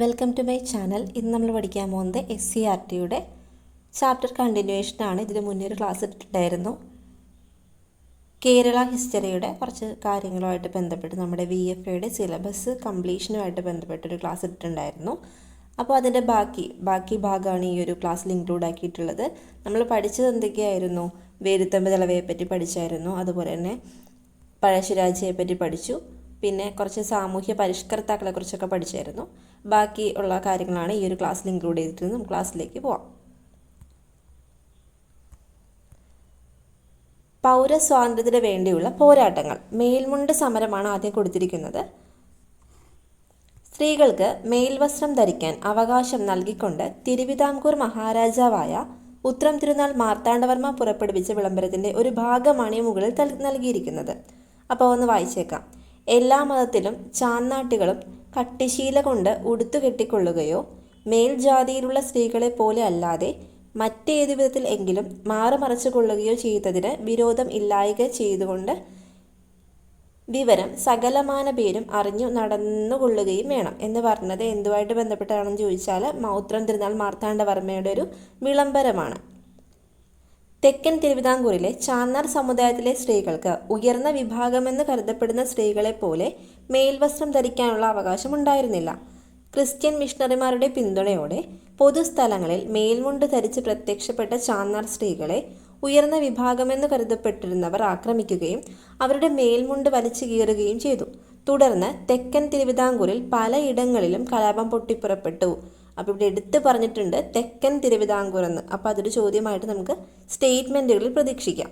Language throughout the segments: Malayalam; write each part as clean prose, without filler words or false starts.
Welcome to my channel. ഇന്ന് നമ്മൾ പഠിക്കാൻ പോകുന്നത് SCERTയുടെ ചാപ്റ്റർ കണ്ടിന്യൂവേഷനാണ്. ഇതിന് മുന്നേ ഒരു ക്ലാസ് ഇട്ടിട്ടുണ്ടായിരുന്നു. കേരള ഹിസ്റ്ററിയുടെ കുറച്ച് കാര്യങ്ങളുമായിട്ട് ബന്ധപ്പെട്ട് നമ്മുടെ VFAയുടെ സിലബസ് കംപ്ലീഷനുമായിട്ട് ബന്ധപ്പെട്ടൊരു ക്ലാസ് ഇട്ടിട്ടുണ്ടായിരുന്നു. അപ്പോൾ അതിൻ്റെ ബാക്കി ഭാഗമാണ് ഈ ഒരു ക്ലാസ്സിൽ ഇൻക്ലൂഡ് ആക്കിയിട്ടുള്ളത്. നമ്മൾ പഠിച്ചത് എന്തൊക്കെയായിരുന്നു? വേലുത്തമ്പി ദളവയെപ്പറ്റി പഠിച്ചായിരുന്നു. അതുപോലെ തന്നെ പഴശ്ശിരാജയെപ്പറ്റി പഠിച്ചു. പിന്നെ കുറച്ച് സാമൂഹ്യ പരിഷ്കർത്താക്കളെ കുറിച്ചൊക്കെ പഠിച്ചായിരുന്നു. ബാക്കി ഉള്ള കാര്യങ്ങളാണ് ഈ ഒരു ക്ലാസ്സിൽ ഇൻക്ലൂഡ് ചെയ്തിട്ടുള്ളത്. നമുക്ക് ക്ലാസ്സിലേക്ക് പോവാം. പൗരസ്വാതന്ത്ര്യത്തിന് വേണ്ടിയുള്ള പോരാട്ടങ്ങൾ. മേൽമുണ്ട് സമരമാണ് ആദ്യം കൊടുത്തിരിക്കുന്നത്. സ്ത്രീകൾക്ക് മേൽവസ്ത്രം ധരിക്കാൻ അവകാശം നൽകിക്കൊണ്ട് തിരുവിതാംകൂർ മഹാരാജാവായ ഉത്രം തിരുനാൾ മാർത്താണ്ഡവർമ്മ പുറപ്പെടുവിച്ച വിളംബരത്തിൻ്റെ ഒരു ഭാഗമാണ് ഈ മുകളിൽ നൽകിയിരിക്കുന്നത്. അപ്പോൾ ഒന്ന് വായിച്ചേക്കാം. എല്ലാ മതത്തിലും ചാന്നാട്ടികളും കട്ടിശീല കൊണ്ട് ഉടുത്തു കെട്ടിക്കൊള്ളുകയോ മേൽജാതിയിലുള്ള സ്ത്രീകളെ പോലെ അല്ലാതെ മറ്റേതു വിധത്തിൽ എങ്കിലും മാറുമറച്ചു കൊള്ളുകയോ ചെയ്തതിന് വിരോധം ഇല്ലായ്ക ചെയ്തുകൊണ്ട് വിവരം സകലമാന പേരും അറിഞ്ഞു നടന്നുകൊള്ളുകയും വേണം എന്ന് പറഞ്ഞത് എന്തുമായിട്ട് ബന്ധപ്പെട്ടാണെന്ന് ചോദിച്ചാൽ ഉത്രം തിരുനാൾ മാർത്താണ്ഡവർമ്മയുടെ ഒരു വിളംബരമാണ്. തെക്കൻ തിരുവിതാംകൂറിലെ ചാന്നാർ സമുദായത്തിലെ സ്ത്രീകൾക്ക് ഉയർന്ന വിഭാഗമെന്ന് കരുതപ്പെടുന്ന സ്ത്രീകളെ പോലെ മേൽവസ്ത്രം ധരിക്കാനുള്ള അവകാശം ഉണ്ടായിരുന്നില്ല. ക്രിസ്ത്യൻ മിഷണറിമാരുടെ പിന്തുണയോടെ പൊതുസ്ഥലങ്ങളിൽ മേൽമുണ്ട് ധരിച്ച് പ്രത്യക്ഷപ്പെട്ട ചാന്നാർ സ്ത്രീകളെ ഉയർന്ന വിഭാഗമെന്ന് കരുതപ്പെട്ടിരുന്നവർ ആക്രമിക്കുകയും അവരുടെ മേൽമുണ്ട് വലിച്ചു കീറുകയും ചെയ്തു. തുടർന്ന് തെക്കൻ തിരുവിതാംകൂറിൽ പലയിടങ്ങളിലും കലാപം പൊട്ടിപ്പുറപ്പെട്ടു. അപ്പോൾ ഇവിടെ എടുത്ത് പറഞ്ഞിട്ടുണ്ട് തെക്കൻ തിരുവിതാംകൂർ എന്ന്. അപ്പോൾ അതൊരു ചോദ്യമായിട്ട് നമുക്ക് സ്റ്റേറ്റ്മെൻറ്റുകളിൽ പ്രതീക്ഷിക്കാം.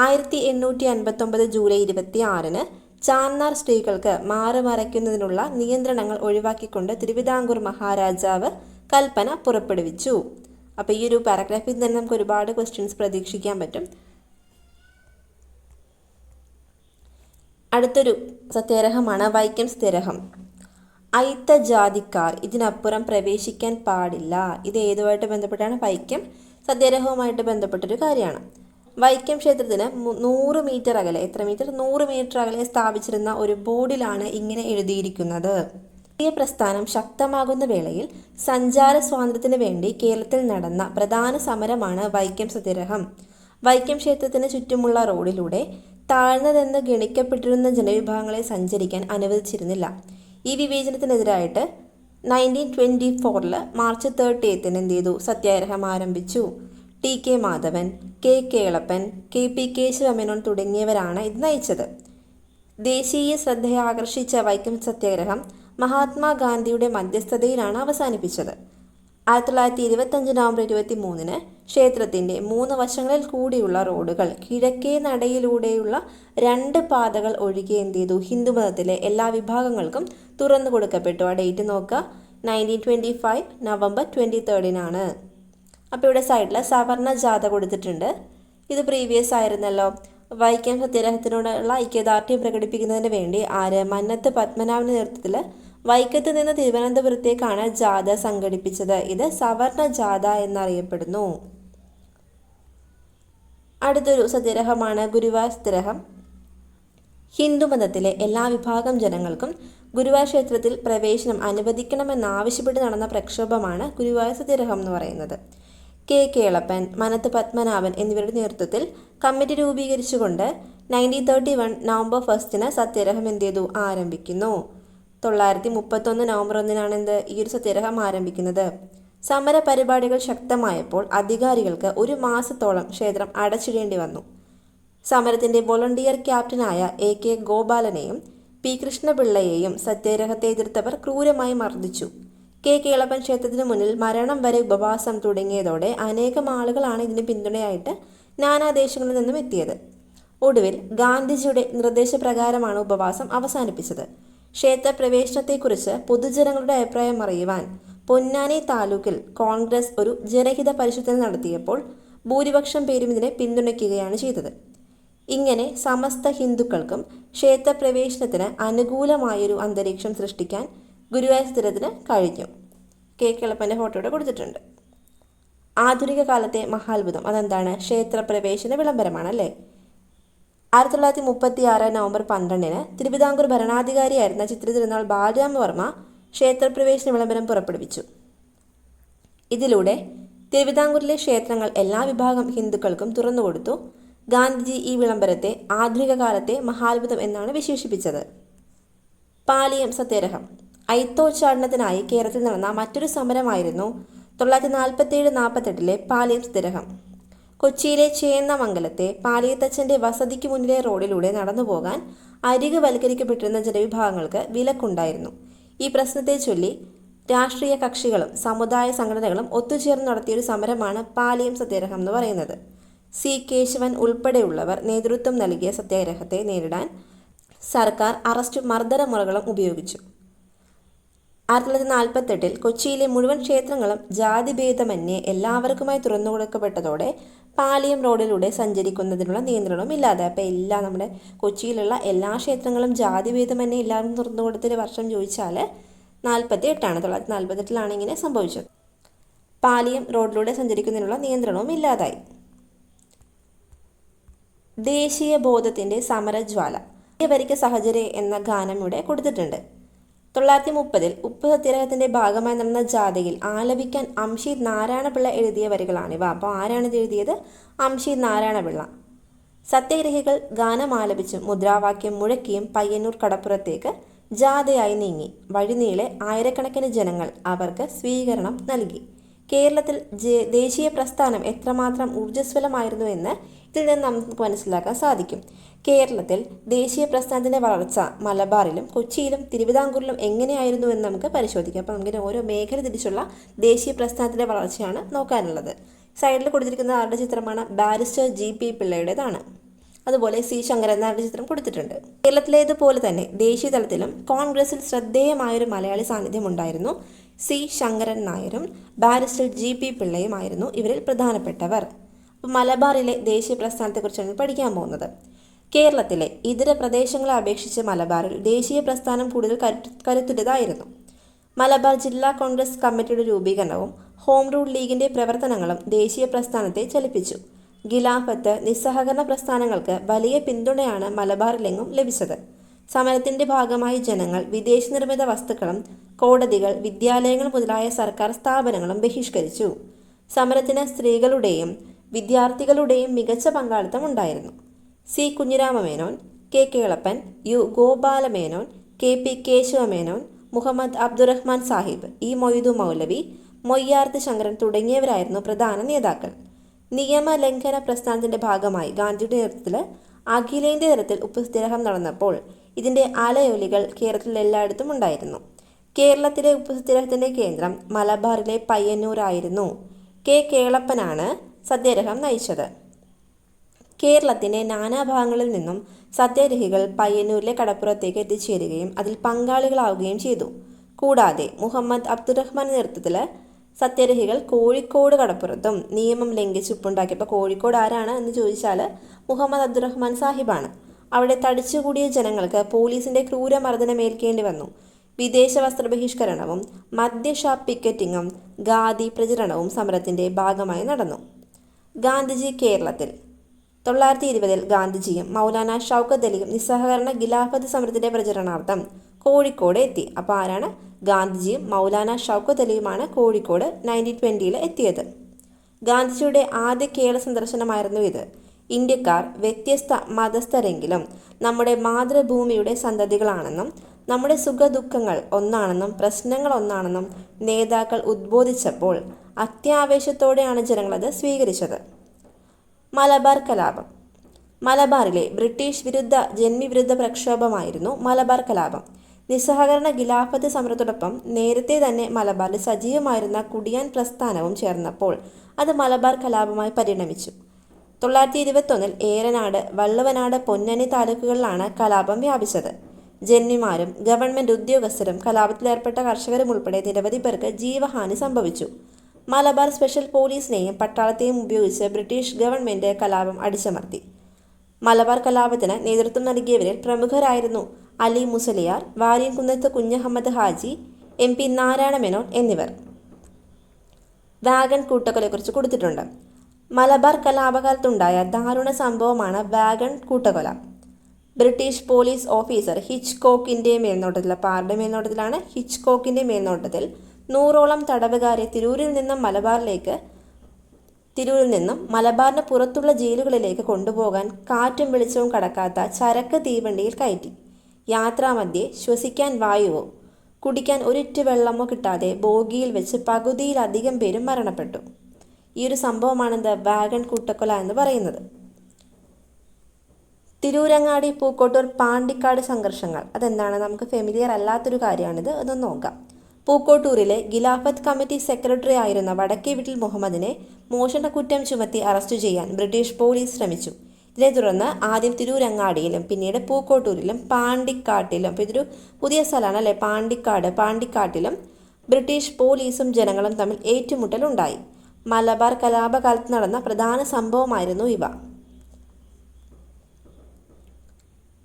1859 ജൂലൈ 26 ചാന്നാർ സ്ത്രീകൾക്ക് മാറുമറയ്ക്കുന്നതിനുള്ള നിയന്ത്രണങ്ങൾ ഒഴിവാക്കിക്കൊണ്ട് തിരുവിതാംകൂർ മഹാരാജാവ് കൽപ്പന പുറപ്പെടുവിച്ചു. അപ്പോൾ ഈ ഒരു പാരഗ്രാഫിൽ തന്നെ നമുക്ക് ഒരുപാട് ക്വസ്റ്റ്യൻസ് പ്രതീക്ഷിക്കാൻ പറ്റും. അടുത്തൊരു സത്യാഗ്രഹമാണ് വൈക്കം സത്യാഗ്രഹം. അയിത്ത ജാതിക്കാർ ഇതിനപ്പുറം പ്രവേശിക്കാൻ പാടില്ല. ഇത് ഏതുമായിട്ട് ബന്ധപ്പെട്ടാണ്? വൈക്കം സത്യാഗ്രഹവുമായിട്ട് ബന്ധപ്പെട്ടൊരു കാര്യമാണ്. വൈക്കം ക്ഷേത്രത്തിന് 100 മീറ്റർ അകലെ, എത്ര മീറ്റർ? 100 മീറ്റർ അകലെ സ്ഥാപിച്ചിരുന്ന ഒരു ബോർഡിലാണ് ഇങ്ങനെ എഴുതിയിരിക്കുന്നത്. ഈ പ്രസ്ഥാനം ശക്തമാകുന്ന വേളയിൽ സഞ്ചാര സ്വാതന്ത്ര്യത്തിന് വേണ്ടി കേരളത്തിൽ നടന്ന പ്രധാന സമരമാണ് വൈക്കം സത്യാഗ്രഹം. വൈക്കം ക്ഷേത്രത്തിന് ചുറ്റുമുള്ള റോഡിലൂടെ താഴ്ന്നതെന്ന് ഗണിക്കപ്പെട്ടിരുന്ന ജനവിഭാഗങ്ങളെ സഞ്ചരിക്കാൻ അനുവദിച്ചിരുന്നില്ല. ഈ വിവേചനത്തിനെതിരായിട്ട് 1924 മാർച്ച് 30 എന്ത് ചെയ്തു? സത്യാഗ്രഹം ആരംഭിച്ചു. TK Madhavan, K Kelappan, KP Kesava Menon തുടങ്ങിയവരാണ് ഇത് നയിച്ചത്. ദേശീയ ശ്രദ്ധയെ ആകർഷിച്ച വൈക്കം സത്യാഗ്രഹം മഹാത്മാഗാന്ധിയുടെ മധ്യസ്ഥതയിലാണ് അവസാനിപ്പിച്ചത്. 1925 നവംബർ 23 ക്ഷേത്രത്തിൻ്റെ 3 വശങ്ങളിൽ കൂടിയുള്ള റോഡുകൾ കിഴക്കേ നടയിലൂടെയുള്ള 2 പാതകൾ ഒഴികെ എന്ത് ചെയ്തു? ഹിന്ദുമതത്തിലെ എല്ലാ വിഭാഗങ്ങൾക്കും തുറന്നു കൊടുക്കപ്പെട്ടു. ആ ഡേറ്റ് നോക്കുക, 1925 നവംബർ 23 അപ്പോൾ ഇവിടെ സൈഡിൽ സവർണ ജാഥ കൊടുത്തിട്ടുണ്ട്. ഇത് പ്രീവിയസ് ആയിരുന്നല്ലോ. വൈക്കം സത്യാഗ്രഹത്തിനോടുള്ള ഐക്യദാർഢ്യം പ്രകടിപ്പിക്കുന്നതിന് വേണ്ടി മന്നത്ത് പത്മനാഭൻ്റെ നേതൃത്വത്തിൽ വൈക്കത്ത് നിന്ന് തിരുവനന്തപുരത്തേക്കാണ് ജാഥ സംഘടിപ്പിച്ചത്. ഇത് സവർണ ജാഥ എന്നറിയപ്പെടുന്നു. അടുത്തൊരു സത്യാഗ്രഹമാണ് ഗുരുവായൂർ സത്യാഗ്രഹം. ഹിന്ദുമതത്തിലെ എല്ലാ വിഭാഗം ജനങ്ങൾക്കും ഗുരുവായൂർ ക്ഷേത്രത്തിൽ പ്രവേശനം അനുവദിക്കണമെന്നാവശ്യപ്പെട്ട് നടന്ന പ്രക്ഷോഭമാണ് ഗുരുവായൂർ സത്യാഗ്രഹം എന്ന് പറയുന്നത്. K കേളപ്പൻ, മനത്ത് പത്മനാഭൻ എന്നിവരുടെ നേതൃത്വത്തിൽ കമ്മിറ്റി രൂപീകരിച്ചുകൊണ്ട് 1931 നവംബർ 1 സത്യാഗ്രഹം എന്ത് ചെയ്തു? ആരംഭിക്കുന്നു. 1931 നവംബർ 1 ഈ ഒരു സത്യാഗ്രഹം ആരംഭിക്കുന്നത്. സമര പരിപാടികൾ ശക്തമായപ്പോൾ അധികാരികൾക്ക് 1 മാസത്തോളം ക്ഷേത്രം അടച്ചിടേണ്ടി വന്നു. സമരത്തിൻ്റെ വോളണ്ടിയർ ക്യാപ്റ്റനായ AK ഗോപാലനെയും P കൃഷ്ണപിള്ളയെയും സത്യാഗ്രഹത്തെ എതിർത്തവർ ക്രൂരമായി മർദ്ദിച്ചു. K കേളപ്പൻ ക്ഷേത്രത്തിന് മുന്നിൽ മരണം വരെ ഉപവാസം തുടങ്ങിയതോടെ അനേകം ആളുകളാണ് ഇതിന് പിന്തുണയായിട്ട് നാനാദേശങ്ങളിൽ നിന്നും എത്തിയത്. ഒടുവിൽ ഗാന്ധിജിയുടെ നിർദ്ദേശപ്രകാരമാണ് ഉപവാസം അവസാനിപ്പിച്ചത്. ക്ഷേത്രപ്രവേശനത്തെക്കുറിച്ച് പൊതുജനങ്ങളുടെ അഭിപ്രായം അറിയുവാൻ പൊന്നാനി താലൂക്കിൽ കോൺഗ്രസ് ഒരു ജനഹിത പരിശോധന നടത്തിയപ്പോൾ ഭൂരിപക്ഷം പേരും ഇതിനെ പിന്തുണയ്ക്കുകയാണ് ചെയ്തത്. ഇങ്ങനെ സമസ്ത ഹിന്ദുക്കൾക്കും ക്ഷേത്രപ്രവേശനത്തിന് അനുകൂലമായൊരു അന്തരീക്ഷം സൃഷ്ടിക്കാൻ ഗുരുവായൂർ സത്യാഗ്രഹത്തിന് കഴിഞ്ഞു. K കേളപ്പൻ്റെ ഫോട്ടോയുടെ കൊടുത്തിട്ടുണ്ട്. ആധുനിക കാലത്തെ മഹാത്ഭുതം അതെന്താണ്? ക്ഷേത്രപ്രവേശന വിളംബരമാണല്ലേ. 1936 നവംബർ 12 തിരുവിതാംകൂർ ഭരണാധികാരിയായിരുന്ന ചിത്ര തിരുനാൾ ബാലരാമവർമ്മ ക്ഷേത്രപ്രവേശന വിളംബരം പുറപ്പെടുവിച്ചു. ഇതിലൂടെ തിരുവിതാംകൂറിലെ ക്ഷേത്രങ്ങൾ എല്ലാ വിഭാഗം ഹിന്ദുക്കൾക്കും തുറന്നുകൊടുത്തു. ഗാന്ധിജി ഈ വിളംബരത്തെ ആധുനിക കാലത്തെ മഹാത്ഭുതം എന്നാണ് വിശേഷിപ്പിച്ചത്. പാലിയം സത്യാഗ്രഹം അയിത്തോച്ചാടനത്തിനായി കേരളത്തിൽ നടന്ന മറ്റൊരു സമരമായിരുന്നു 1947-48 പാലിയം സത്യാഗ്രഹം. കൊച്ചിയിലെ ചേന്നമംഗലത്തെ പാലിയത്തച്ഛൻ്റെ വസതിക്ക് മുന്നിലെ റോഡിലൂടെ നടന്നുപോകാൻ അരികുവൽക്കരിക്കപ്പെട്ടിരുന്ന ജനവിഭാഗങ്ങൾക്ക് വിലക്കുണ്ടായിരുന്നു. ഈ പ്രശ്നത്തെ ചൊല്ലി രാഷ്ട്രീയ കക്ഷികളും സമുദായ സംഘടനകളും ഒത്തുചേർന്ന് നടത്തിയൊരു സമരമാണ് പാലിയം സത്യാഗ്രഹം എന്ന് പറയുന്നത്. സി കേശവൻ ഉൾപ്പെടെയുള്ളവർ നേതൃത്വം നൽകിയ സത്യാഗ്രഹത്തെ നേരിടാൻ സർക്കാർ അറസ്റ്റും മർദ്ദനമുറകളും ഉപയോഗിച്ചു. 1948 കൊച്ചിയിലെ മുഴുവൻ ക്ഷേത്രങ്ങളും ജാതിഭേദമന്യേ എല്ലാവർക്കുമായി തുറന്നുകൊടുക്കപ്പെട്ടതോടെ പാലിയം റോഡിലൂടെ സഞ്ചരിക്കുന്നതിനുള്ള നിയന്ത്രണവും ഇല്ലാതെ. അപ്പോൾ നമ്മുടെ കൊച്ചിയിലുള്ള എല്ലാ ക്ഷേത്രങ്ങളും ജാതിഭേദമന്യേ എല്ലാവർക്കും തുറന്നുകൊടുത്തൊരു വർഷം ചോദിച്ചാൽ 48ആണ്. 1948 ഇങ്ങനെ സംഭവിച്ചത്. പാലിയം റോഡിലൂടെ സഞ്ചരിക്കുന്നതിനുള്ള നിയന്ത്രണവും ഇല്ലാതായി. ദേശീയ ബോധത്തിൻ്റെ സമരജ്വാല വരിക്ക സഹചര്യ എന്ന ഗാനം ഇവിടെ കൊടുത്തിട്ടുണ്ട്. 1930 ഉപ്പ് സത്യാഗ്രഹത്തിൻ്റെ ഭാഗമായി നടന്ന ജാഥയിൽ ആലപിക്കാൻ അംഷീദ് നാരായണപിള്ള എഴുതിയ വരികളാണിവ. അപ്പോൾ ആരാണ് ഇത് എഴുതിയത്? അംഷീദ് നാരായണപിള്ള. സത്യാഗ്രഹികൾ ഗാനം ആലപിച്ചും മുദ്രാവാക്യം മുഴക്കിയും പയ്യന്നൂർ കടപ്പുറത്തേക്ക് ജാഥയായി നീങ്ങി. വഴിനീളെ ആയിരക്കണക്കിന് ജനങ്ങൾ അവർക്ക് സ്വീകരണം നൽകി. കേരളത്തിൽ ദേശീയ പ്രസ്ഥാനം എത്രമാത്രം ഊർജ്ജസ്വലമായിരുന്നു എന്ന് ഇതിൽ നിന്ന് നമുക്ക് മനസ്സിലാക്കാൻ സാധിക്കും. കേരളത്തിൽ ദേശീയ പ്രസ്ഥാനത്തിൻ്റെ വളർച്ച മലബാറിലും കൊച്ചിയിലും തിരുവിതാംകൂറിലും എങ്ങനെയായിരുന്നു എന്ന് നമുക്ക് പരിശോധിക്കാം. അപ്പോൾ നമുക്ക് ഓരോ മേഖല തിരിച്ചുള്ള ദേശീയ പ്രസ്ഥാനത്തിൻ്റെ വളർച്ചയാണ് നോക്കാനുള്ളത്. സൈഡിൽ കൊടുത്തിരിക്കുന്ന ആരുടെ ചിത്രമാണ്? Barrister G.P. പിള്ളയുടേതാണ്. അതുപോലെ C. ശങ്കരൻ നായരുടെ ചിത്രം കൊടുത്തിട്ടുണ്ട്. കേരളത്തിലേതുപോലെ തന്നെ ദേശീയ തലത്തിലും കോൺഗ്രസിൽ ശ്രദ്ധേയമായൊരു മലയാളി സാന്നിധ്യം ഉണ്ടായിരുന്നു. C. ശങ്കരൻ നായരും ബാരിസ്റ്റർ G.P. പിള്ളയുമായിരുന്നു ഇവരിൽ പ്രധാനപ്പെട്ടവർ. അപ്പോൾ മലബാറിലെ ദേശീയ പ്രസ്ഥാനത്തെക്കുറിച്ചാണ് പഠിക്കാൻ പോകുന്നത്. കേരളത്തിലെ ഇതര പ്രദേശങ്ങളെ അപേക്ഷിച്ച് മലബാറിൽ ദേശീയ പ്രസ്ഥാനം കൂടുതൽ കരുത്തുറ്റതായിരുന്നു. മലബാർ ജില്ലാ കോൺഗ്രസ് കമ്മിറ്റിയുടെ രൂപീകരണവും ഹോം റൂൾ ലീഗിൻ്റെ പ്രവർത്തനങ്ങളും ദേശീയ പ്രസ്ഥാനത്തെ ചലിപ്പിച്ചു. ഖിലാഫത്ത്, നിസ്സഹകരണ പ്രസ്ഥാനങ്ങൾക്ക് വലിയ പിന്തുണയാണ് മലബാറിലെങ്ങും ലഭിച്ചത്. സമരത്തിൻ്റെ ഭാഗമായി ജനങ്ങൾ വിദേശ നിർമ്മിത വസ്തുക്കളും കോടതികൾ, വിദ്യാലയങ്ങൾ മുതലായ സർക്കാർ സ്ഥാപനങ്ങളും ബഹിഷ്കരിച്ചു. സമരത്തിന് സ്ത്രീകളുടെയും വിദ്യാർത്ഥികളുടെയും മികച്ച പങ്കാളിത്തം ഉണ്ടായിരുന്നു. C. Kunjiramamenon, K. Kelappan, U. Gopala Menon, K.P. Kesava Menon, Muhammad Abdurahman Sahib, E. Moidu മൗലവി, മൊയ്യാർത്ത് ശങ്കരൻ തുടങ്ങിയവരായിരുന്നു പ്രധാന നേതാക്കൾ. നിയമലംഘന പ്രസ്ഥാനത്തിൻ്റെ ഭാഗമായി ഗാന്ധിയുടെ നേതൃത്വത്തിൽ അഖിലേന്ത്യാ തലത്തിൽ ഉപ്പ് സത്യാഗ്രഹം നടന്നപ്പോൾ ഇതിൻ്റെ അലയൊലികൾ കേരളത്തിൽ എല്ലായിടത്തും ഉണ്ടായിരുന്നു. കേരളത്തിലെ ഉപ്പ് സത്യാഗ്രഹത്തിൻ്റെ കേന്ദ്രം മലബാറിലെ പയ്യന്നൂരായിരുന്നു. K. കേളപ്പനാണ് സത്യാഗ്രഹം നയിച്ചത്. കേരളത്തിൻ്റെ നാനാഭാഗങ്ങളിൽ നിന്നും സത്യാഗ്രഹികൾ പയ്യന്നൂരിലെ കടപ്പുറത്തേക്ക് എത്തിച്ചേരുകയും അതിൽ പങ്കാളികളാവുകയും ചെയ്തു. കൂടാതെ മുഹമ്മദ് അബ്ദുറഹ്മാൻ്റെ നേതൃത്വത്തിൽ സത്യാഗ്രഹികൾ കോഴിക്കോട് കടപ്പുറത്തും നിയമം ലംഘിച്ച് ഉപ്പുണ്ടാക്കിയപ്പോൾ കോഴിക്കോട് ആരാണ് എന്ന് ചോദിച്ചാൽ മുഹമ്മദ് അബ്ദുറഹ്മാൻ സാഹിബാണ്. അവിടെ തടിച്ചുകൂടിയ ജനങ്ങൾക്ക് പോലീസിൻ്റെ ക്രൂരമർദ്ദനമേൽക്കേണ്ടി വന്നു. വിദേശ വസ്ത്ര ബഹിഷ്കരണവും മദ്യഷാപ്പ് പിക്കറ്റിങ്ങും ഖാദി പ്രചരണവും സമരത്തിൻ്റെ ഭാഗമായി നടന്നു. ഗാന്ധിജി കേരളത്തിൽ 1920 ഗാന്ധിജിയും മൗലാന ഷൗക്കത്ത് അലിയും നിസ്സഹകരണ ഖിലാഫത്ത് സമരത്തിൻ്റെ പ്രചരണാർത്ഥം കോഴിക്കോട് എത്തി. അപ്പോൾ ആരാണ്? ഗാന്ധിജിയും മൗലാന ഷൗക്കത്ത് അലിയുമാണ് കോഴിക്കോട് 1920 എത്തിയത്. ഗാന്ധിജിയുടെ ആദ്യ കേരള സന്ദർശനമായിരുന്നു ഇത്. ഇന്ത്യക്കാർ വ്യത്യസ്ത മതസ്ഥരെങ്കിലും നമ്മുടെ മാതൃഭൂമിയുടെ സന്തതികളാണെന്നും നമ്മുടെ സുഖദുഃഖങ്ങൾ ഒന്നാണെന്നും പ്രശ്നങ്ങൾ ഒന്നാണെന്നും നേതാക്കൾ ഉദ്ബോധിച്ചപ്പോൾ അത്യാവേശത്തോടെയാണ് ജനങ്ങളത് സ്വീകരിച്ചത്. മലബാർ കലാപം. മലബാറിലെ ബ്രിട്ടീഷ് വിരുദ്ധ ജന്മിവിരുദ്ധ പ്രക്ഷോഭമായിരുന്നു മലബാർ കലാപം. നിസ്സഹകരണ ഖിലാഫത്ത് സമരത്തോടൊപ്പം നേരത്തെ തന്നെ മലബാറിൽ സജീവമായിരുന്ന കുടിയാൻ പ്രസ്ഥാനവും ചേർന്നപ്പോൾ അത് മലബാർ കലാപമായി പരിണമിച്ചു. 1921 ഏറനാട്, വള്ളുവനാട്, പൊന്നാനി താലൂക്കുകളിലാണ് കലാപം വ്യാപിച്ചത്. ജന്മിമാരും ഗവൺമെൻറ് ഉദ്യോഗസ്ഥരും കലാപത്തിലേർപ്പെട്ട കർഷകരും ഉൾപ്പെടെ നിരവധി പേർക്ക് ജീവഹാനി സംഭവിച്ചു. മലബാർ സ്പെഷ്യൽ പോലീസിനെയും പട്ടാളത്തെയും ഉപയോഗിച്ച് ബ്രിട്ടീഷ് ഗവൺമെൻറ് കലാപം അടിച്ചമർത്തി. മലബാർ കലാപത്തിന് നേതൃത്വം നൽകിയവരിൽ പ്രമുഖരായിരുന്നു അലി മുസലിയാർ, വാര്യംകുന്നത്ത് കുഞ്ഞഹമ്മദ് ഹാജി, MP നാരായണ മേനോൻ എന്നിവർ. വാഗൺ കൂട്ടക്കൊലയെക്കുറിച്ച് കൊടുത്തിട്ടുണ്ട്. മലബാർ കലാപകാലത്തുണ്ടായ ദാരുണ സംഭവമാണ് വാഗൺ കൂട്ടക്കൊല. ബ്രിട്ടീഷ് പോലീസ് ഓഫീസർ ഹിച്ച്കോക്കിൻ്റെ മേൽനോട്ടത്തിൽ, അപ്പോൾ ആരുടെ മേൽനോട്ടത്തിലാണ്? ഹിച്ച്കോക്കിൻ്റെ മേൽനോട്ടത്തിൽ 100ഓളം തടവുകാരെ തിരൂരിൽ നിന്നും മലബാറിന് പുറത്തുള്ള ജയിലുകളിലേക്ക് കൊണ്ടുപോകാൻ കാറ്റും വെളിച്ചവും കടക്കാത്ത ചരക്ക് തീവണ്ടിയിൽ കയറ്റി. യാത്രാമധ്യേ ശ്വസിക്കാൻ വായുവോ കുടിക്കാൻ ഒരിറ്റ് വെള്ളമോ കിട്ടാതെ ബോഗിയിൽ വെച്ച് പകുതിയിലധികം പേരും മരണപ്പെട്ടു. ഈ ഒരു സംഭവമാണ് വാഗൺ കൂട്ടക്കൊല എന്ന് പറയുന്നത്. തിരൂരങ്ങാടി പൂക്കോട്ടൂർ പാണ്ടിക്കാട് സംഘർഷങ്ങൾ, അതെന്താണ്? നമുക്ക് ഫെമിലിയർ അല്ലാത്തൊരു കാര്യമാണിത്, അതൊന്ന് നോക്കാം. പൂക്കോട്ടൂരിലെ ഖിലാഫത്ത് കമ്മിറ്റി സെക്രട്ടറി ആയിരുന്ന വടക്കേ വീട്ടിൽ മുഹമ്മദിനെ മോഷണക്കുറ്റം ചുമത്തി അറസ്റ്റ് ചെയ്യാൻ ബ്രിട്ടീഷ് പോലീസ് ശ്രമിച്ചു. ഇതിനെ തുടർന്ന് ആദ്യം തിരൂരങ്ങാടിയിലും പിന്നീട് പൂക്കോട്ടൂരിലും പാണ്ടിക്കാട്ടിലും, അപ്പോൾ ഇതൊരു പുതിയ സ്ഥലമാണ് അല്ലേ, പാണ്ടിക്കാട്ടിലും ബ്രിട്ടീഷ് പോലീസും ജനങ്ങളും തമ്മിൽ ഏറ്റുമുട്ടലുണ്ടായി. മലബാർ കലാപകാലത്ത് നടന്ന പ്രധാന സംഭവമായിരുന്നു ഇവ.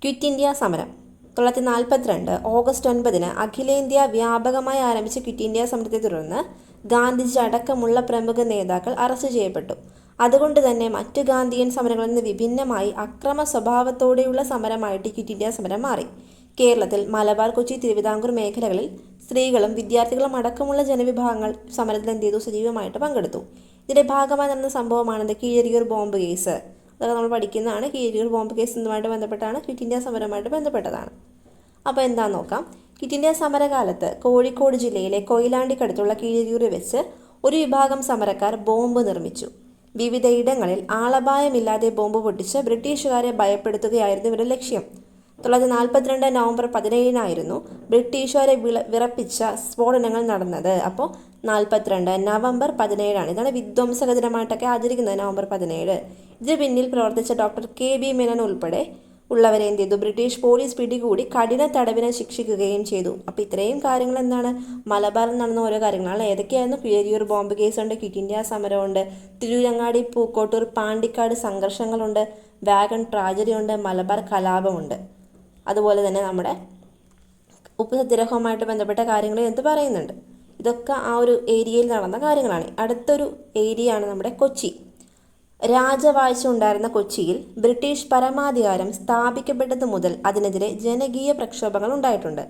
ക്വിറ്റ് ഇന്ത്യ സമരം 1942 ഓഗസ്റ്റ് 9 അഖിലേന്ത്യാ വ്യാപകമായി ആരംഭിച്ച ക്വിറ്റ് ഇന്ത്യ സമരത്തെ തുടർന്ന് ഗാന്ധിജി അടക്കമുള്ള പ്രമുഖ നേതാക്കൾ അറസ്റ്റ് ചെയ്യപ്പെട്ടു. അതുകൊണ്ട് തന്നെ മറ്റ് ഗാന്ധിയൻ സമരങ്ങളിൽ നിന്ന് വിഭിന്നമായി അക്രമ സ്വഭാവത്തോടെയുള്ള സമരമായിട്ട് ക്വിറ്റ് ഇന്ത്യ സമരം മാറി. കേരളത്തിൽ മലബാർ, കൊച്ചി, തിരുവിതാംകൂർ മേഖലകളിൽ സ്ത്രീകളും വിദ്യാർത്ഥികളും അടക്കമുള്ള ജനവിഭാഗങ്ങൾ സമരത്തിൽ സജീവമായിട്ട് പങ്കെടുത്തു. ഇതിന്റെ ഭാഗമായി നടന്ന സംഭവമാണത് കീഴരിയൂർ ബോംബ് കേസ്. അതൊക്കെ നമ്മൾ പഠിക്കുന്നതാണ്. കീഴരിയൂർ ബോംബ് കേസ് ഇതുമായിട്ട് ബന്ധപ്പെട്ടാണ്, ക്വിറ്റ് ഇന്ത്യ സമരവുമായിട്ട് ബന്ധപ്പെട്ടതാണ്. അപ്പോൾ എന്താണെന്ന് നോക്കാം. ക്വിറ്റ് ഇന്ത്യ സമരകാലത്ത് കോഴിക്കോട് ജില്ലയിലെ കൊയിലാണ്ടിക്കടുത്തുള്ള കീഴരിയൂരിൽ വെച്ച് ഒരു വിഭാഗം സമരക്കാർ ബോംബ് നിർമ്മിച്ചു. വിവിധയിടങ്ങളിൽ ആളപായമില്ലാതെ ബോംബ് പൊട്ടിച്ച് ബ്രിട്ടീഷുകാരെ ഭയപ്പെടുത്തുകയായിരുന്നു ഇവരുടെ ലക്ഷ്യം. 1942 നവംബർ 17 ബ്രിട്ടീഷുകാരെ വിറപ്പിച്ച സ്ഫോടനങ്ങൾ നടന്നത്. അപ്പോൾ 42 നവംബർ 17 ഇതാണ് വിധ്വംസക ദിനമായിട്ടൊക്കെ ആചരിക്കുന്നത്, നവംബർ 17. ഇതിന് പിന്നിൽ പ്രവർത്തിച്ച ഡോക്ടർ KB മേനോൻ ഉൾപ്പെടെ ഉള്ളവരെ എന്ത് ചെയ്തു? ബ്രിട്ടീഷ് പോലീസ് പിടികൂടി കഠിന തടവിനെ ശിക്ഷിക്കുകയും ചെയ്തു. അപ്പോൾ ഇത്രയും കാര്യങ്ങൾ എന്താണ്? മലബാറിൽ നടന്ന ഓരോ കാര്യങ്ങളാണ്. ഏതൊക്കെയായിരുന്നു? കീഴരിയൂർ ബോംബ് കേസുണ്ട്, ക്വിറ്റ് ഇന്ത്യ സമരമുണ്ട്, തിരൂരങ്ങാടി പൂക്കോട്ടൂർ പാണ്ടിക്കാട് സംഘർഷങ്ങളുണ്ട്, വാഗൺ ട്രാജഡി ഉണ്ട്, മലബാർ കലാപമുണ്ട്. അതുപോലെ തന്നെ നമ്മുടെ ഉപ്പ് സത്യാഗ്രഹവുമായിട്ട് ബന്ധപ്പെട്ട കാര്യങ്ങൾ എന്ത് പറയുന്നുണ്ട്. ഇതൊക്കെ ആ ഒരു ഏരിയയിൽ നടന്ന കാര്യങ്ങളാണ്. അടുത്തൊരു ഏരിയ ആണ് നമ്മുടെ കൊച്ചി. രാജവാഴ്ച ഉണ്ടായിരുന്ന കൊച്ചിയിൽ ബ്രിട്ടീഷ് പരമാധികാരം സ്ഥാപിക്കപ്പെട്ടത് മുതൽ അതിനെതിരെ ജനകീയ പ്രക്ഷോഭങ്ങൾ ഉണ്ടായിട്ടുണ്ട്.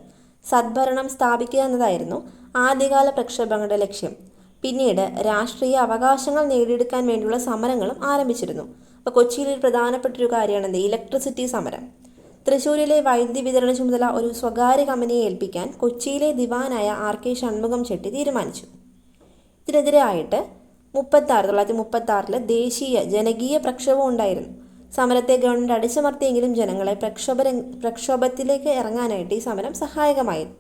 സദ്ഭരണം സ്ഥാപിക്കുക എന്നതായിരുന്നു ആദ്യകാല പ്രക്ഷോഭങ്ങളുടെ ലക്ഷ്യം. പിന്നീട് രാഷ്ട്രീയ അവകാശങ്ങൾ നേടിയെടുക്കാൻ വേണ്ടിയുള്ള സമരങ്ങളും ആരംഭിച്ചിരുന്നു. അപ്പോൾ കൊച്ചിയിൽ ഒരു പ്രധാനപ്പെട്ടൊരു കാര്യമാണ് ഇലക്ട്രിസിറ്റി സമരം. തൃശ്ശൂരിലെ വൈദ്യുതി വിതരണ ചുമതല ഒരു സ്വകാര്യ കമ്പനിയെ ഏൽപ്പിക്കാൻ കൊച്ചിയിലെ ദിവാനായ RK ഷൺമുഖം ചെട്ടി തീരുമാനിച്ചു. ഇതിനെതിരെ ആയിട്ട് 1936 ദേശീയ ജനകീയ പ്രക്ഷോഭം ഉണ്ടായിരുന്നു. സമരത്തെ ഗവൺമെൻറ് അടിച്ചമർത്തിയെങ്കിലും ജനങ്ങളെ പ്രക്ഷോഭത്തിലേക്ക് ഇറങ്ങാനായിട്ട് ഈ സമരം സഹായകമായിരുന്നു.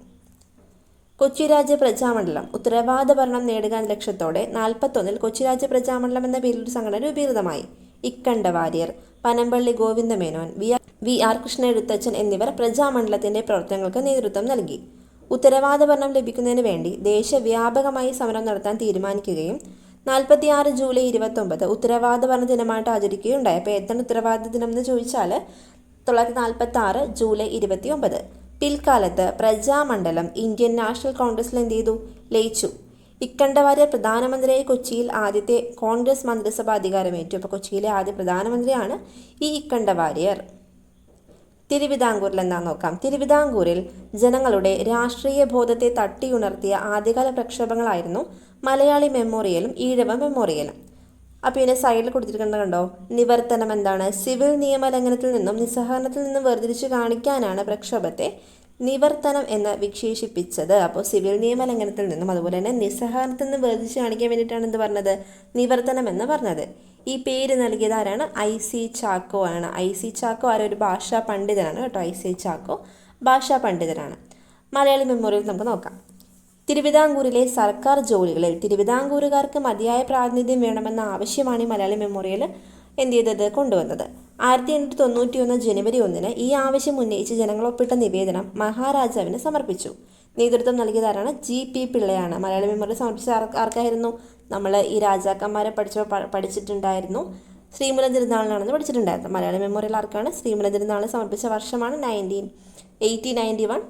കൊച്ചി രാജ്യ പ്രജാമണ്ഡലം ഉത്തരവാദ ഭരണം നേടുക എന്ന ലക്ഷ്യത്തോടെ 1941 കൊച്ചി രാജ്യ പ്രജാമണ്ഡലം എന്ന പേരിൽ ഒരു സംഘടന രൂപീകൃതമായി. ഇക്കണ്ട വാര്യർ, പനമ്പള്ളി ഗോവിന്ദമേനോൻ, VR കൃഷ്ണ എഴുത്തച്ഛൻ എന്നിവർ പ്രജാമണ്ഡലത്തിന്റെ പ്രവർത്തനങ്ങൾക്ക് നേതൃത്വം നൽകി. ഉത്തരവാദ ഭരണം ലഭിക്കുന്നതിന് വേണ്ടി ദേശവ്യാപകമായി സമരം നടത്താൻ തീരുമാനിക്കുകയും 1946 ജൂലൈ 29 ഉത്തരവാദ ഭരണ ദിനമായിട്ട് ആചരിക്കുകയുണ്ടായി. അപ്പോൾ എന്താണ് ഉത്തരവാദ ദിനം എന്ന് ചോദിച്ചാൽ 1946 ജൂലൈ 29. പിൽക്കാലത്ത് പ്രജാമണ്ഡലം ഇന്ത്യൻ നാഷണൽ കോൺഗ്രസിൽ എന്ത് ചെയ്തു? ലയിച്ചു. ഇക്കണ്ടവാര്യർ പ്രധാനമന്ത്രിയായി കൊച്ചിയിൽ ആദ്യത്തെ കോൺഗ്രസ് മന്ത്രിസഭ അധികാരമേറ്റു. അപ്പോൾ കൊച്ചിയിലെ ആദ്യ പ്രധാനമന്ത്രിയാണ് ഈ ഇക്കണ്ടവാര്യർ. തിരുവിതാംകൂറിൽ എന്താണെന്ന് നോക്കാം. തിരുവിതാംകൂറിൽ ജനങ്ങളുടെ രാഷ്ട്രീയ ബോധത്തെ തട്ടിയുണർത്തിയ ആദ്യകാല പ്രക്ഷോഭങ്ങളായിരുന്നു മലയാളി മെമ്മോറിയലും ഈഴവ മെമ്മോറിയലും. അപ്പോൾ ഇതിൻ്റെ സൈഡിൽ കൊടുത്തിരിക്കുന്നത് കണ്ടോ? നിവർത്തനം എന്താണ്? സിവിൽ നിയമലംഘനത്തിൽ നിന്നും നിസ്സഹകരണത്തിൽ നിന്നും വേർതിരിച്ച് കാണിക്കാനാണ് പ്രക്ഷോഭത്തെ നിവർത്തനം എന്ന് വിശേഷിപ്പിച്ചത്. അപ്പോൾ സിവിൽ നിയമലംഘനത്തിൽ നിന്നും അതുപോലെ തന്നെ നിസ്സഹകരണത്തിൽ നിന്നും വേർതിരിച്ച് കാണിക്കാൻ വേണ്ടിയിട്ടാണ് എന്ത് പറഞ്ഞത്? നിവർത്തനം എന്ന് പറഞ്ഞത്. ഈ പേര് നൽകിയത് ആരാണ്? IC ചാക്കോ ആണ്. IC ചാക്കോ ഒരു ഭാഷാ പണ്ഡിതനാണ് കേട്ടോ. IC ചാക്കോ ഭാഷാ പണ്ഡിതനാണ്. മലയാളി മെമ്മോറിയൽ നമുക്ക് നോക്കാം. തിരുവിതാംകൂറിലെ സർക്കാർ ജോലികളിൽ തിരുവിതാംകൂറുകാർക്ക് മതിയായ പ്രാതിനിധ്യം വേണമെന്ന ആവശ്യമാണ് ഈ മലയാളി മെമ്മോറിയൽ എന്ത് ചെയ്തത്? കൊണ്ടുവന്നത്. 1891 ജനുവരി 1 ഈ ആവശ്യം ഉന്നയിച്ച് ജനങ്ങൾ ഒപ്പിട്ട നിവേദനം മഹാരാജാവിന് സമർപ്പിച്ചു. നേതൃത്വം നൽകിയതാരാണ്? GP പിള്ളയാണ്. മലയാളി മെമ്മോറിയൽ സമർപ്പിച്ച ആർക്കായിരുന്നു? നമ്മൾ ഈ രാജാക്കന്മാരെ പഠിച്ചിട്ടുണ്ടായിരുന്നു. ശ്രീമൂലം തിരുനാളിനാണെന്ന് പഠിച്ചിട്ടുണ്ടായിരുന്നു. മലയാളി മെമ്മോറിയൽ ആർക്കാണ്? ശ്രീമൂലം തിരുനാളിന് സമർപ്പിച്ച വർഷമാണ് 1891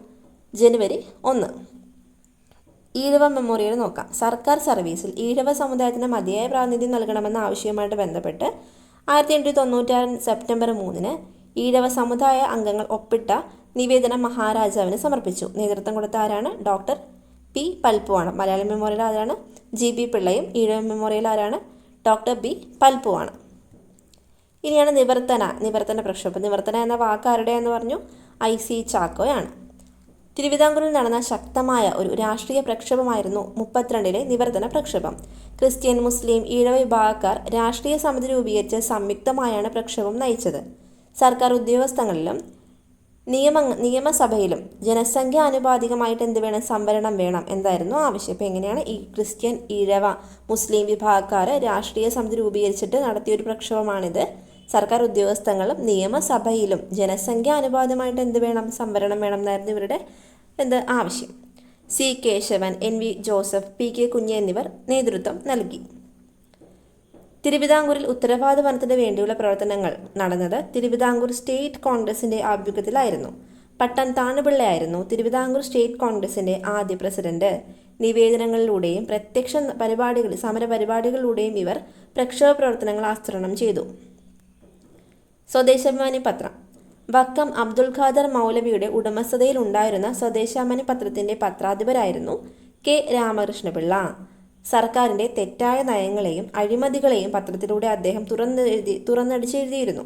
ജനുവരി 1. ഈഴവ മെമ്മോറിയൽ നോക്കാം. സർക്കാർ സർവീസിൽ ഈഴവ സമുദായത്തിന് മതിയായ പ്രാതിനിധ്യം നൽകണമെന്ന ആവശ്യവുമായിട്ട് ബന്ധപ്പെട്ട് 1896 സെപ്റ്റംബർ 3 ഈഴവ സമുദായ അംഗങ്ങൾ ഒപ്പിട്ട നിവേദനം മഹാരാജാവിന് സമർപ്പിച്ചു. നേതൃത്വം കൊടുത്ത ആരാണ്? ഡോക്ടർ പി പൽപ്പുവാണ്. മലയാളം മെമ്മോറിയൽ ആരാണ്? GB പിള്ളയും. ഈഴവ മെമ്മോറിയൽ ആരാണ്? ഡോക്ടർ ബി പൽപ്പുവാണ്. ഇനിയാണ് നിവർത്തന പ്രക്ഷോഭം. നിവർത്തന എന്ന വാക്ക് ആരുടെയെന്ന് പറഞ്ഞു? IC ചാക്കോയാണ്. തിരുവിതാംകൂറിൽ നടന്ന ശക്തമായ ഒരു രാഷ്ട്രീയ പ്രക്ഷോഭമായിരുന്നു 32-ലെ നിവർത്തന പ്രക്ഷോഭം. ക്രിസ്ത്യൻ, മുസ്ലിം, ഈഴവ വിഭാഗക്കാർ രാഷ്ട്രീയ സമിതി രൂപീകരിച്ച് സംയുക്തമായാണ് പ്രക്ഷോഭം നയിച്ചത്. സർക്കാർ ഉദ്യോഗസ്ഥങ്ങളിലും നിയമസഭയിലും ജനസംഖ്യ ആനുപാതികമായിട്ട് എന്ത് വേണം? സംവരണം വേണം എന്തായിരുന്നു ആവശ്യം. ഇപ്പം എങ്ങനെയാണ് ഈ ക്രിസ്ത്യൻ, ഈഴവ, മുസ്ലിം വിഭാഗക്കാർ രാഷ്ട്രീയ സമിതി രൂപീകരിച്ചിട്ട് നടത്തിയൊരു പ്രക്ഷോഭമാണിത്. സർക്കാർ ഉദ്യോഗസ്ഥങ്ങളും നിയമസഭയിലും ജനസംഖ്യ അനുപാതമായിട്ട് എന്ത് വേണം? സംവരണം വേണം എന്നായിരുന്നു ഇവരുടെ ആവശ്യം. C Keshavan, NV Joseph, PK Kunju എന്നിവർ നേതൃത്വം നൽകി. തിരുവിതാംകൂറിൽ ഉത്തരവാദഭരണത്തിന് വേണ്ടിയുള്ള പ്രവർത്തനങ്ങൾ നടന്നത് തിരുവിതാംകൂർ സ്റ്റേറ്റ് കോൺഗ്രസിന്റെ ആഭിമുഖ്യത്തിലായിരുന്നു. പട്ടം താണുപിള്ളയായിരുന്നു തിരുവിതാംകൂർ സ്റ്റേറ്റ് കോൺഗ്രസിന്റെ ആദ്യ പ്രസിഡന്റ്. നിവേദനങ്ങളിലൂടെയും പ്രത്യക്ഷ സമരപരിപാടികളിലൂടെയും ഇവർ പ്രക്ഷോഭ പ്രവർത്തനങ്ങൾ ആസൂത്രണം ചെയ്തു. സ്വദേശാഭിമാനി പത്രം. വക്കം അബ്ദുൽ ഖാദർ മൗലവിയുടെ ഉടമസ്ഥതയിൽ ഉണ്ടായിരുന്ന സ്വദേശാഭിമാനി പത്രത്തിന്റെ പത്രാധിപരായിരുന്നു K രാമകൃഷ്ണപിള്ള. സർക്കാരിന്റെ തെറ്റായ നയങ്ങളെയും അഴിമതികളെയും പത്രത്തിലൂടെ അദ്ദേഹം തുറന്നടിച്ചെഴുതിയിരുന്നു.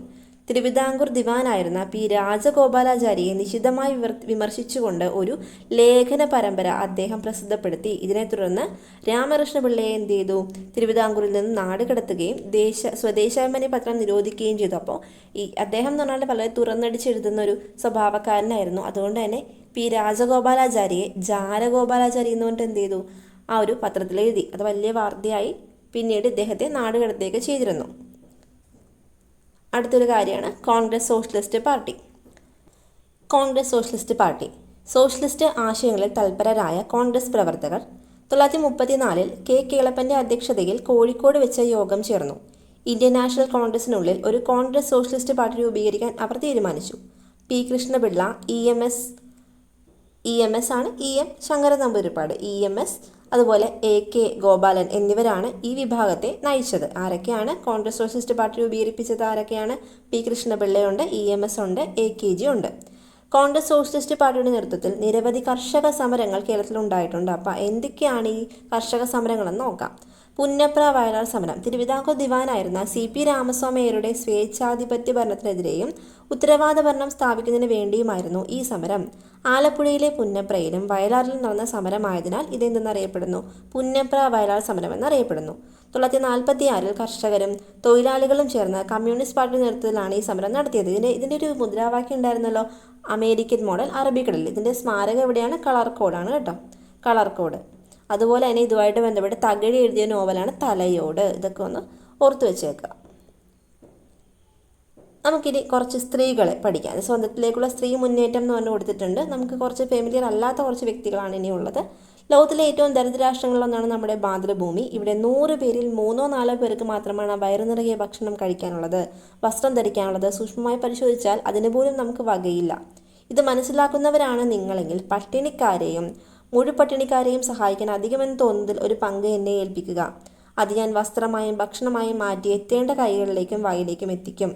തിരുവിതാംകൂർ ദിവാനായിരുന്ന P രാജഗോപാലാചാരിയെ നിശിതമായി വിമർശിച്ചുകൊണ്ട് ഒരു ലേഖന പരമ്പര അദ്ദേഹം പ്രസിദ്ധപ്പെടുത്തി. ഇതിനെ തുടർന്ന് രാമകൃഷ്ണപിള്ളയെ എന്ത് ചെയ്തു? തിരുവിതാംകൂറിൽ നിന്ന് നാട് കടത്തുകയും സ്വദേശാഭിമാനി പത്രം നിരോധിക്കുകയും ചെയ്തു. അപ്പോൾ അദ്ദേഹം എന്ന് പറഞ്ഞാൽ വളരെ തുറന്നടിച്ചെഴുതുന്ന ഒരു സ്വഭാവക്കാരനായിരുന്നു. അതുകൊണ്ട് തന്നെ P രാജഗോപാലാചാരിയെ ജാരഗോപാലാചാരി എന്ന് പറഞ്ഞിട്ട് എന്ത് ചെയ്തു? ആ ഒരു പത്രത്തിൽ എഴുതി. അത് വലിയ വാർത്തയായി. പിന്നീട് ഇദ്ദേഹത്തെ നാട് കടത്തുകയൊക്കെ ചെയ്തിരുന്നു. അടുത്തൊരു കാര്യമാണ് Congress socialist party. Congress socialist party socialist ആശയങ്ങളിൽ തൽപരരായ കോൺഗ്രസ് പ്രവർത്തകർ 1934-ൽ K കേളപ്പൻ്റെ അധ്യക്ഷതയിൽ കോഴിക്കോട് വെച്ച് യോഗം ചേർന്നു. ഇന്ത്യൻ നാഷണൽ കോൺഗ്രസിനുള്ളിൽ ഒരു കോൺഗ്രസ് സോഷ്യലിസ്റ്റ് പാർട്ടി രൂപീകരിക്കാൻ അവർ തീരുമാനിച്ചു. P കൃഷ്ണപിള്ള, EMS ആണ്, EM ശങ്കര നമ്പൂതിരിപ്പാട്, EMS, അതുപോലെ AK ഗോപാലൻ എന്നിവരാണ് ഈ വിഭാഗത്തെ നയിച്ചത്. ആരൊക്കെയാണ് കോൺഗ്രസ് സോഷ്യലിസ്റ്റ് പാർട്ടി രൂപീകരിപ്പിച്ചത്? ആരൊക്കെയാണ്? P കൃഷ്ണപിള്ളയുണ്ട്, EMS ഉണ്ട്, AKG ഉണ്ട്. കോൺഗ്രസ് സോഷ്യലിസ്റ്റ് പാർട്ടിയുടെ നേതൃത്വത്തിൽ നിരവധി കർഷക സമരങ്ങൾ കേരളത്തിൽ ഉണ്ടായിട്ടുണ്ട്. അപ്പം എന്തൊക്കെയാണ് ഈ കർഷക സമരങ്ങളെന്ന് നോക്കാം. പുന്നപ്ര വയലാർ സമരം. തിരുവിതാംകൂർ ദിവാനായിരുന്ന CP രാമസ്വാമിയരുടെ സ്വേച്ഛാധിപത്യ ഭരണത്തിനെതിരെയും ഉത്തരവാദ ഭരണം സ്ഥാപിക്കുന്നതിന് വേണ്ടിയുമായിരുന്നു ഈ സമരം. ആലപ്പുഴയിലെ പുന്നപ്രയിലും വയലാറിലും നടന്ന സമരമായതിനാൽ ഇതെന്തെന്നറിയപ്പെടുന്നു? പുന്നപ്ര വയലാർ സമരം എന്നറിയപ്പെടുന്നു. 1946-ൽ കർഷകരും തൊഴിലാളികളും ചേർന്ന് കമ്മ്യൂണിസ്റ്റ് പാർട്ടിയുടെ നേതൃത്വത്തിലാണ് ഈ സമരം നടത്തിയത്. ഇതിൻ്റെ ഒരു മുദ്രാവാക്യം ഉണ്ടായിരുന്നല്ലോ, അമേരിക്കൻ മോഡൽ അറബിക്കടലിൽ. ഇതിൻ്റെ സ്മാരകം എവിടെയാണ്? കളർ കോഡാണ് കേട്ടോ, കളർ കോഡ്. അതുപോലെ തന്നെ ഇതുമായിട്ട് ബന്ധപ്പെട്ട് തകഴി എഴുതിയ നോവലാണ് തലയോട്. ഇതൊക്കെ ഒന്ന് ഓർത്തു വെച്ചേക്കുക. നമുക്കിനി കുറച്ച് സ്ത്രീകളെ പഠിക്കാം. സ്വന്തത്തിലേക്കുള്ള സ്ത്രീ മുന്നേറ്റം എന്ന് പറഞ്ഞു കൊടുത്തിട്ടുണ്ട്. നമുക്ക് കുറച്ച് ഫെമിലിയർ അല്ലാത്ത കുറച്ച് വ്യക്തികളാണ് ഇനിയുള്ളത്. ലോകത്തിലെ ഏറ്റവും ദരിദ്ര രാഷ്ട്രങ്ങളിലൊന്നാണ് നമ്മുടെ മാതൃഭൂമി. ഇവിടെ 100 പേരിൽ 3-4 പേർക്ക് മാത്രമാണ് വയറു നിറയെ ഭക്ഷണം കഴിക്കാനുള്ളത്, വസ്ത്രം ധരിക്കാനുള്ളത്. സൂക്ഷ്മമായി പരിശോധിച്ചാൽ അതിന് പോലും നമുക്ക് വകയില്ല. ഇത് മനസ്സിലാക്കുന്നവരാണ് നിങ്ങളെങ്കിൽ പട്ടിണിക്കാരെയും മുഴുപട്ടിണിക്കാരെയും സഹായിക്കാൻ അധികമെന്ന് തോന്നുന്നതിൽ ഒരു പങ്ക് എന്നെ ഏൽപ്പിക്കുക. അത് ഞാൻ വസ്ത്രമായും ഭക്ഷണമായും മാറ്റി എത്തേണ്ട കൈകളിലേക്കും വായിലേക്കും എത്തിക്കും.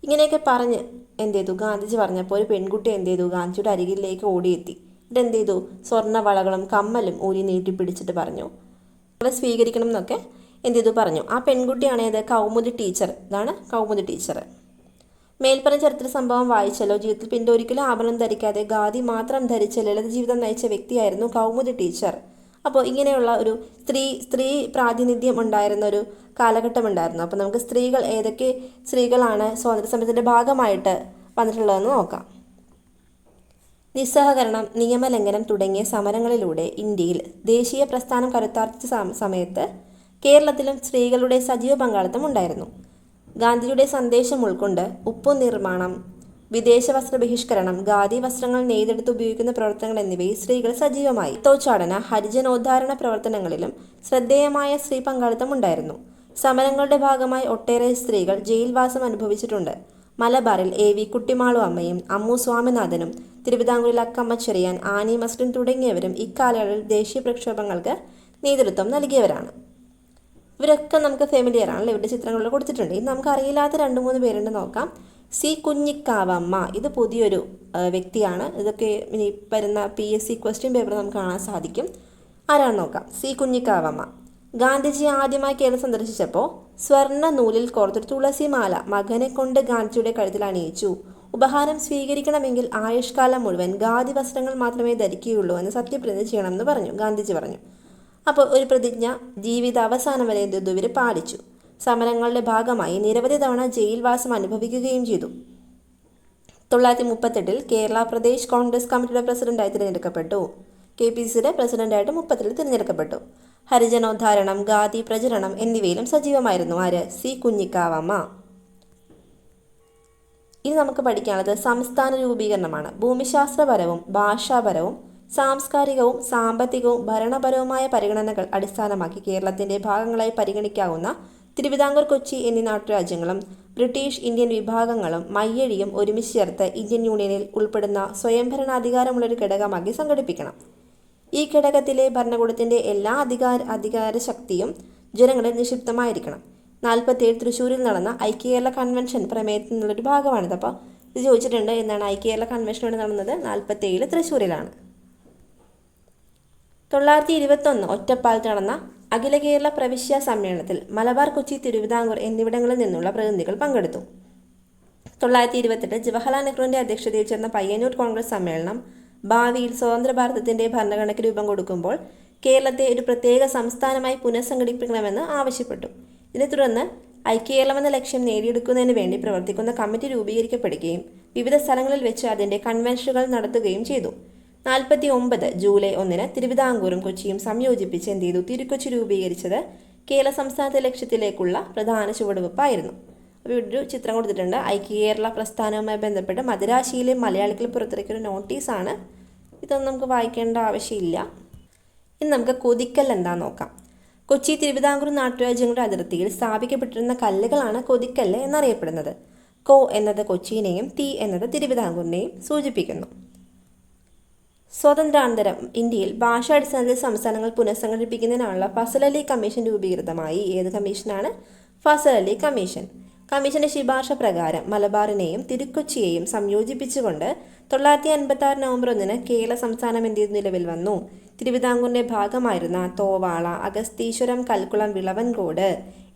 ഇങ്ങനെയൊക്കെ പറഞ്ഞ് എന്ത് ചെയ്തു? ഗാന്ധിജി പറഞ്ഞപ്പോൾ ഒരു പെൺകുട്ടി എന്ത് ചെയ്തു? ഗാന്ധിജിയുടെ അരികിലേക്ക് ഓടിയെത്തി. എന്നിട്ട് എന്ത് ചെയ്തു? സ്വർണ്ണവളകളും കമ്മലും ഊരി നീട്ടി പിടിച്ചിട്ട് പറഞ്ഞു അവളെ സ്വീകരിക്കണം എന്നൊക്കെ എന്ത് ചെയ്തു? പറഞ്ഞു. ആ പെൺകുട്ടിയാണ് ഏത്? കൗമുദി ടീച്ചർ. ഇതാണ് കൗമുദി ടീച്ചർ. മേൽപ്പറഞ്ഞ ചരിത്ര സംഭവം വായിച്ചല്ലോ. ജീവിതത്തിൽ പിന്നെ ഒരിക്കലും ആഭരണം ധരിക്കാതെ ഖാദി മാത്രം ധരിച്ച ലളിത ജീവിതം നയിച്ച വ്യക്തിയായിരുന്നു കൗമുദി ടീച്ചർ. അപ്പോൾ ഇങ്ങനെയുള്ള ഒരു സ്ത്രീ പ്രാതിനിധ്യം ഉണ്ടായിരുന്ന ഒരു കാലഘട്ടം ഉണ്ടായിരുന്നു. അപ്പോൾ നമുക്ക് സ്ത്രീകൾ ഏതൊക്കെ സ്ത്രീകളാണ് സ്വാതന്ത്ര്യ സമരത്തിൻ്റെ ഭാഗമായിട്ട് വന്നിട്ടുള്ളതെന്ന് നോക്കാം. നിസ്സഹകരണം, നിയമലംഘനം തുടങ്ങിയ സമരങ്ങളിലൂടെ ഇന്ത്യയിൽ ദേശീയ പ്രസ്ഥാനം കരുത്താർജിച്ച സമയത്ത് കേരളത്തിലും സ്ത്രീകളുടെ സജീവ പങ്കാളിത്തം ഉണ്ടായിരുന്നു. ഗാന്ധിജിയുടെ സന്ദേശം ഉൾക്കൊണ്ട് ഉപ്പു നിർമ്മാണം, വിദേശ വസ്ത്ര ബഹിഷ്കരണം, ഖാദി വസ്ത്രങ്ങൾ നെയ്തെടുത്ത് ഉപയോഗിക്കുന്ന പ്രവർത്തനങ്ങൾ എന്നിവയിൽ സ്ത്രീകൾ സജീവമായി. തോച്ചാടന, ഹരിജനോദ്ധാരണ പ്രവർത്തനങ്ങളിലും ശ്രദ്ധേയമായ സ്ത്രീ പങ്കാളിത്തം ഉണ്ടായിരുന്നു. സമരങ്ങളുടെ ഭാഗമായി ഒട്ടേറെ സ്ത്രീകൾ ജയിൽവാസം അനുഭവിച്ചിട്ടുണ്ട്. മലബാറിൽ AV കുട്ടിമാളു അമ്മയും അമ്മു സ്വാമിനാഥനും തിരുവിതാംകൂറിൽ അക്കമ്മ ചെറിയാൻ, ആനി മസ്ലിൻ തുടങ്ങിയവരും ഇക്കാലയളവിൽ ദേശീയ പ്രക്ഷോഭങ്ങൾക്ക് നേതൃത്വം നൽകിയവരാണ്. ഇവരൊക്കെ നമുക്ക് ഫെമിലിയർ ആണല്ലോ. ഇവരുടെ ചിത്രങ്ങളിൽ കൊടുത്തിട്ടുണ്ട്. ഇത് നമുക്ക് അറിയില്ലാത്ത 2-3 പേരുണ്ട് നോക്കാം. സി കുഞ്ഞിക്കാവമ്മ, ഇത് പുതിയൊരു വ്യക്തിയാണ്. ഇതൊക്കെ ഇനി വരുന്ന PSC ക്വസ്റ്റ്യൻ പേപ്പർ നമുക്ക് കാണാൻ സാധിക്കും. ആരാണെന്ന് നോക്കാം. സി കുഞ്ഞിക്കാവമ്മ. ഗാന്ധിജി ആദ്യമായി കേരളം സന്ദർശിച്ചപ്പോൾ സ്വർണ്ണ നൂലിൽ കോർത്തൊരു തുളസിമാല മകനെ കൊണ്ട് ഗാന്ധിജിയുടെ കഴുത്തിൽ അണിയിച്ചു. ഉപഹാരം സ്വീകരിക്കണമെങ്കിൽ ആയുഷ്കാലം മുഴുവൻ ഖാദി വസ്ത്രങ്ങൾ മാത്രമേ ധരിക്കുകയുള്ളൂ എന്ന് സത്യപ്രതിജ്ഞ ചെയ്യണമെന്ന് പറഞ്ഞു, ഗാന്ധിജി പറഞ്ഞു. അപ്പോൾ ഒരു പ്രതിജ്ഞ ജീവിത അവസാനം വരെ ഇവർ പാലിച്ചു. സമരങ്ങളുടെ ഭാഗമായി നിരവധി തവണ ജയിൽവാസം അനുഭവിക്കുകയും ചെയ്തു. 1938 കേരള പ്രദേശ് കോൺഗ്രസ് കമ്മിറ്റിയുടെ പ്രസിഡന്റായി തിരഞ്ഞെടുക്കപ്പെട്ടു. KPCCയുടെ പ്രസിഡന്റായിട്ട് 30 തിരഞ്ഞെടുക്കപ്പെട്ടു. ഹരിജനോദ്ധാരണം, ഖാദി പ്രചരണം എന്നിവയിലും സജീവമായിരുന്നു ആര്? സി കുഞ്ഞിക്കാവമ്മ. ഇനി നമുക്ക് പഠിക്കാനുള്ളത് സംസ്ഥാന രൂപീകരണമാണ്. ഭൂമിശാസ്ത്രപരവും ഭാഷാപരവും സാംസ്കാരികവും സാമ്പത്തികവും ഭരണപരവുമായ പരിഗണനകൾ അടിസ്ഥാനമാക്കി കേരളത്തിൻ്റെ ഭാഗങ്ങളായി പരിഗണിക്കാവുന്ന തിരുവിതാംകൂർ, കൊച്ചി എന്നീ നാട്ടുരാജ്യങ്ങളും ബ്രിട്ടീഷ് ഇന്ത്യൻ വിഭാഗങ്ങളും മയ്യഴിയും ഒരുമിച്ച് ചേർത്ത് ഇന്ത്യൻ യൂണിയനിൽ ഉൾപ്പെടുന്ന സ്വയംഭരണാധികാരമുള്ളൊരു ഘടകമാക്കി സംഘടിപ്പിക്കണം. ഈ ഘടകത്തിലെ ഭരണകൂടത്തിൻ്റെ എല്ലാ അധികാര ശക്തിയും ജനങ്ങളിൽ നിക്ഷിപ്തമായിരിക്കണം. 47 തൃശ്ശൂരിൽ നടന്ന ഐക്യകേരള കൺവെൻഷൻ പ്രമേയത്തിൽ നിന്നുള്ളൊരു ഭാഗമാണിത്. അപ്പോൾ ഇത് ചോദിച്ചിട്ടുണ്ട്, എന്നാണ് ഐക്യകേരള കൺവെൻഷൻ ഇവിടെ നടന്നത്? 47 തൃശ്ശൂരിലാണ്. 1921 ഒറ്റപ്പാലത്ത് നടന്ന അഖില കേരള പ്രവിശ്യ സമ്മേളനത്തിൽ മലബാർ, കൊച്ചി, തിരുവിതാംകൂർ എന്നിവിടങ്ങളിൽ നിന്നുള്ള പ്രതിനിധികൾ പങ്കെടുത്തു. 1928 ജവഹർലാൽ നെഹ്റുവിൻ്റെ അധ്യക്ഷതയിൽ ചേർന്ന പയ്യന്നൂർ കോൺഗ്രസ് സമ്മേളനം ഭാവിയിൽ സ്വതന്ത്ര ഭാരതത്തിൻ്റെ ഭരണഘടനയ്ക്ക് രൂപം കൊടുക്കുമ്പോൾ കേരളത്തെ ഒരു പ്രത്യേക സംസ്ഥാനമായി പുനഃസംഘടിപ്പിക്കണമെന്ന് ആവശ്യപ്പെട്ടു. ഇതിനെ തുടർന്ന് ഐക്യകേരളം എന്ന ലക്ഷ്യം നേടിയെടുക്കുന്നതിന് വേണ്ടി പ്രവർത്തിക്കുന്ന കമ്മിറ്റി രൂപീകരിക്കപ്പെടുകയും വിവിധ സ്ഥലങ്ങളിൽ വെച്ച് അതിൻ്റെ കൺവെൻഷനുകൾ നടത്തുകയും ചെയ്തു. 1949 ജൂലൈ 1 തിരുവിതാംകൂറും കൊച്ചിയും സംയോജിപ്പിച്ച് എന്ത് ചെയ്തു? തിരുക്കൊച്ചി രൂപീകരിച്ചത് കേരള സംസ്ഥാനത്തെ ലക്ഷ്യത്തിലേക്കുള്ള പ്രധാന ചുവടുവെപ്പായിരുന്നു. അപ്പോൾ ഇവിടെ ഒരു ചിത്രം കൊടുത്തിട്ടുണ്ട്. ഐക്യകേരള പ്രസ്ഥാനവുമായി ബന്ധപ്പെട്ട് മദിരാശിയിലെ മലയാളികൾ പുറത്തിറക്കിയൊരു നോട്ടീസാണ്. ഇതൊന്നും നമുക്ക് വായിക്കേണ്ട ആവശ്യമില്ല. ഇനി നമുക്ക് കൊതിക്കൽ എന്താണെന്ന് നോക്കാം. കൊച്ചി, തിരുവിതാംകൂർ നാട്ടുരാജ്യങ്ങളുടെ അതിർത്തിയിൽ സ്ഥാപിക്കപ്പെട്ടിരുന്ന കല്ലുകളാണ് കൊതിക്കല്ല് എന്നറിയപ്പെടുന്നത്. കോ എന്നത് കൊച്ചിയിനെയും തി എന്നത് തിരുവിതാംകൂറിനെയും സൂചിപ്പിക്കുന്നു. സ്വാതന്ത്ര്യാനന്തരം ഇന്ത്യയിൽ ഭാഷാടിസ്ഥാനത്തിൽ സംസ്ഥാനങ്ങൾ പുനഃസംഘടിപ്പിക്കുന്നതിനുള്ള ഫസൽ അലി കമ്മീഷൻ രൂപീകൃതമായി. ഏത് കമ്മീഷനാണ്? ഫസൽ അലി കമ്മീഷൻ. കമ്മീഷന്റെ ശുപാർശ പ്രകാരം മലബാറിനെയും തിരുക്കൊച്ചിയെയും സംയോജിപ്പിച്ചുകൊണ്ട് 1956 നവംബർ 1 കേരള സംസ്ഥാനം എന്ത് ചെയ്തു? നിലവിൽ വന്നു. തിരുവിതാംകൂറിന്റെ ഭാഗമായിരുന്ന തോവാള, അഗസ്തീശ്വരം, കൽക്കുളം, വിളവൻകോട്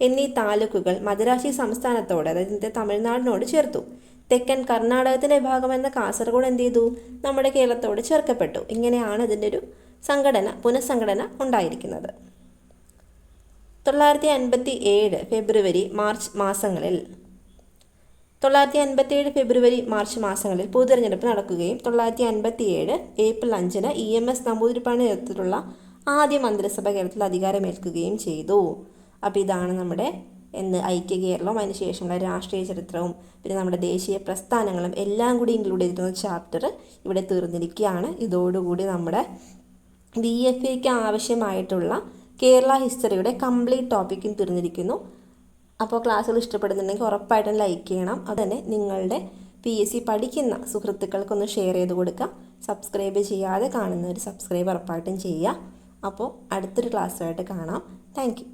എന്നീ താലൂക്കുകൾ മദിരാശി സംസ്ഥാനത്തോട്, അതായത് തമിഴ്നാടിനോട് ചേർത്തു. തെക്കൻ കർണാടകത്തിൻ്റെ ഭാഗമെന്ന കാസർഗോഡ് എന്ത് ചെയ്തു? നമ്മുടെ കേരളത്തോട് ചേർക്കപ്പെട്ടു. ഇങ്ങനെയാണ് ഇതിൻ്റെ ഒരു പുനഃസംഘടന ഉണ്ടായിരിക്കുന്നത്. 1957 ഫെബ്രുവരി മാർച്ച് മാസങ്ങളിൽ 1957 പൊതുതെരഞ്ഞെടുപ്പ് നടക്കുകയും 1957 ഏപ്രിൽ 5 EMS നമ്പൂതിരിപ്പാടിൻ്റെ നേതൃത്വത്തിലുള്ള ആദ്യ മന്ത്രിസഭ കേരളത്തിൽ അധികാരമേൽക്കുകയും ചെയ്തു. അപ്പോൾ ഇതാണ് നമ്മുടെ ഐക്യകേരളവും അതിനുശേഷമുള്ള രാഷ്ട്രീയ ചരിത്രവും പിന്നെ നമ്മുടെ ദേശീയ പ്രസ്ഥാനങ്ങളും എല്ലാം കൂടി ഇൻക്ലൂഡ് ചെയ്തിരുന്ന ചാപ്റ്റർ ഇവിടെ തീർന്നിരിക്കുകയാണ്. ഇതോടുകൂടി നമ്മുടെ BFAക്ക് ആവശ്യമായിട്ടുള്ള കേരള ഹിസ്റ്ററിയുടെ കംപ്ലീറ്റ് ടോപ്പിക്കും തീർന്നിരിക്കുന്നു. അപ്പോൾ ക്ലാസ്സുകൾ ഇഷ്ടപ്പെടുന്നുണ്ടെങ്കിൽ ഉറപ്പായിട്ടും ലൈക്ക് ചെയ്യണം. അതുതന്നെ നിങ്ങളുടെ PSC പഠിക്കുന്ന സുഹൃത്തുക്കൾക്കൊന്ന് ഷെയർ ചെയ്ത് കൊടുക്കുക. സബ്സ്ക്രൈബ് ചെയ്യാതെ കാണുന്നവർ സബ്സ്ക്രൈബ് ഉറപ്പായിട്ടും ചെയ്യുക. അപ്പോൾ അടുത്തൊരു ക്ലാസ്സുമായിട്ട് കാണാം. Thank you.